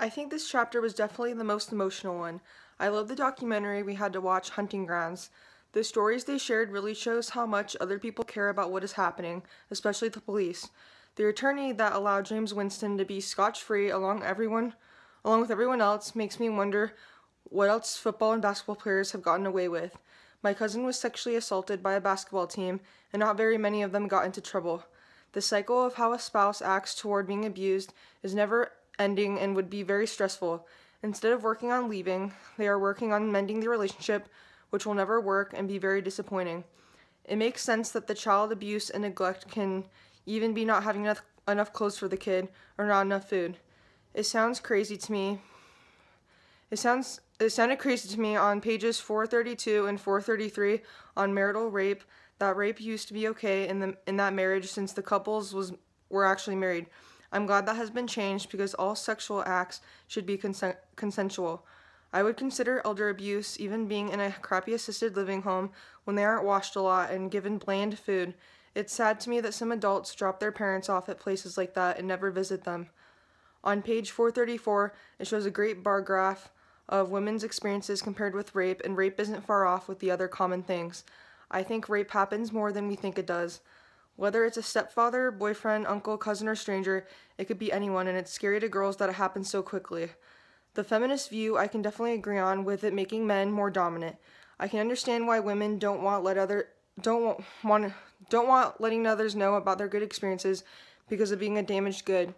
I think this chapter was definitely the most emotional one. I love the documentary we had to watch, Hunting Grounds. The stories they shared really shows how much other people care about what is happening, especially the police. The attorney that allowed James Winston to be scotch-free along with everyone else makes me wonder what else football and basketball players have gotten away with. My cousin was sexually assaulted by a basketball team, and not very many of them got into trouble. The cycle of how a spouse acts toward being abused is never ending and would be very stressful. Instead of working on leaving, they are working on mending the relationship, which will never work and be very disappointing. It makes sense that the child abuse and neglect can even be not having enough clothes for the kid or not enough food. It sounds crazy to me. It sounded crazy to me on pages 432 and 433 on marital rape that rape used to be okay in that marriage since the couples were actually married. I'm glad that has been changed because all sexual acts should be consensual. I would consider elder abuse even being in a crappy assisted living home when they aren't washed a lot and given bland food. It's sad to me that some adults drop their parents off at places like that and never visit them. On page 434, it shows a great bar graph of women's experiences compared with rape, and rape isn't far off with the other common things. I think rape happens more than we think it does. Whether it's a stepfather, boyfriend, uncle, cousin, or stranger, it could be anyone, and it's scary to girls that it happens so quickly. The feminist view I can definitely agree on, with it making men more dominant. I can understand why women don't want letting others know about their good experiences because of being a damaged good.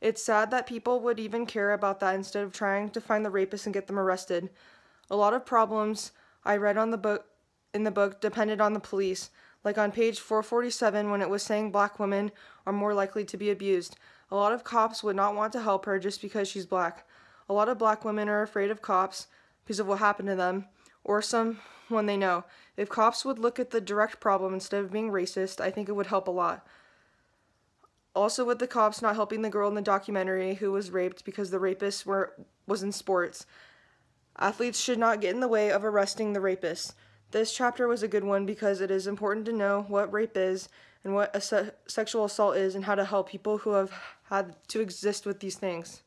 It's sad that people would even care about that instead of trying to find the rapists and get them arrested. A lot of problems I read in the book depended on the police, like on page 447 when it was saying black women are more likely to be abused. A lot of cops would not want to help her just because she's black. A lot of black women are afraid of cops because of what happened to them, or someone they know. If cops would look at the direct problem instead of being racist, I think it would help a lot. Also, with the cops not helping the girl in the documentary who was raped because the rapist was in sports. Athletes should not get in the way of arresting the rapist. This chapter was a good one because it is important to know what rape is and what sexual assault is and how to help people who have had to exist with these things.